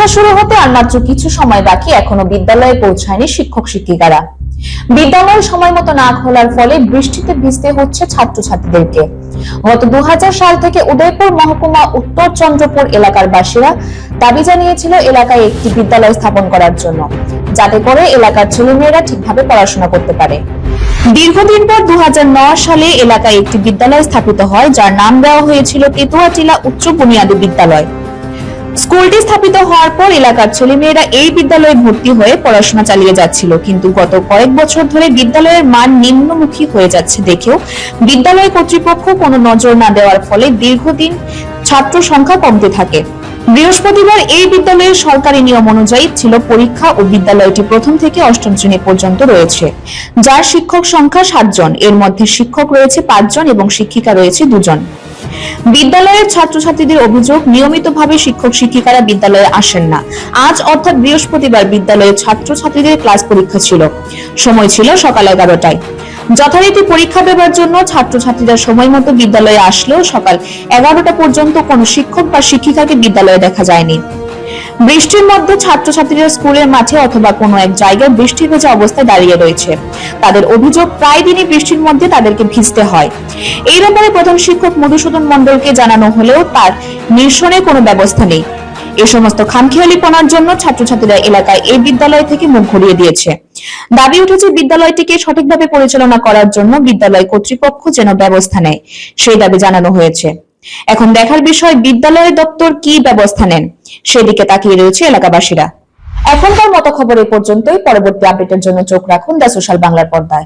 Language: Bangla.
পরীক্ষা শুরু হতে আর মাত্র কিছু সময় বাকি, এখনো বিদ্যালয়ে পৌঁছায়নি শিক্ষক শিক্ষিকারা। বিদ্যালয় সময় মতো না খোলার ফলে বৃষ্টিতে ভিজতে হচ্ছে ছাত্রছাত্রীদেরকে। গত 2000 সাল থেকে উদয়পুর মহকুমা উত্তর চন্দ্রপুর এলাকার বাসীরা দাবি জানিয়েছিল এলাকায় একটি বিদ্যালয় স্থাপন করার জন্য, যাতে করে এলাকার ছেলেমেয়েরা ঠিকভাবে পড়াশোনা করতে পারে। দীর্ঘদিন পর 2009 সালে এলাকায় একটি বিদ্যালয় স্থাপিত হয়, যার নাম দেওয়া হয়েছিল তেতুয়াটিলা উচ্চ বুনিয়াদী বিদ্যালয়। স্কুলটি স্থাপিত হওয়ার পর এলাকার ছেলেমেয়েরা এই বিদ্যালয়ে ভর্তি হয়ে পড়াশোনা চালিয়ে যাচ্ছিল, কিন্তু গত কয়েক বছর ধরে বিদ্যালয়ের মান নিম্নমুখী হয়ে যাচ্ছে দেখেও বিদ্যালয় কর্তৃপক্ষ কোনো নজর না দেওয়ার ফলে দীর্ঘদিন ছাত্র সংখ্যা কমতে থাকে। বৃহস্পতিবার এই বিদ্যালয়ের সরকারি নিয়ম অনুযায়ী ছিল পরীক্ষা ও বিদ্যালয়টি প্রথম থেকে অষ্টম শ্রেণী পর্যন্ত রয়েছে, যার শিক্ষক সংখ্যা 7 জন। এর মধ্যে শিক্ষক রয়েছে 5 জন এবং শিক্ষিকা রয়েছে 2 জন। বিদ্যালয়ের ছাত্রছাত্রীদের অভিযোগ, নিয়মিতভাবে শিক্ষক শিক্ষিকারা বিদ্যালয়ে আসেন না। আজ অর্থাৎ বৃহস্পতিবার বিদ্যালয়ের ছাত্রছাত্রীদের ক্লাস পরীক্ষা ছিল। সময় ছিল সকাল 11টায়। যথারীতি পরীক্ষা দেওয়ার জন্য ছাত্রছাত্রীরা সময় মতো বিদ্যালয়ে আসলেও সকাল 11টা পর্যন্ত কোনো শিক্ষক বা শিক্ষিকাকে বিদ্যালয়ে দেখা যায়নি। বৃষ্টির মধ্যে ছাত্রছাত্রীরা স্কুলের মাঠে অথবা কোনো এক জায়গায় বৃষ্টি ভেজা অবস্থায় দাঁড়িয়ে রয়েছে। তাদের অভিযোগ, প্রায় দিনই বৃষ্টির মধ্যে তাদেরকে ভিজতে হয়। এই ব্যাপারে প্রধান শিক্ষক মধুসূদন মণ্ডলকে জানানো হলেও তার নিরসনের কোনো ব্যবস্থা নেই। এই সমস্ত খামখেয়ালিপনার জন্য ছাত্রছাত্রীরা এলাকায় এই বিদ্যালয় থেকে মুখ ঘুরিয়ে দিয়েছে। দাবি উঠেছে বিদ্যালয়টিকে সঠিকভাবে পরিচালনা করার জন্য বিদ্যালয় কর্তৃপক্ষ যেন ব্যবস্থা নেয়, সেই দাবি জানানো হয়েছে। এখন দেখার বিষয় বিদ্যালয় দপ্তর কি ব্যবস্থা নেন, সেদিকে তাকিয়ে রয়েছে এলাকাবাসীরা। এখনকার মতো খবর এই পর্যন্তই। পরবর্তী আপডেটের জন্য চোখ রাখুন দ্য সোশ্যাল বাংলার পর্দায়।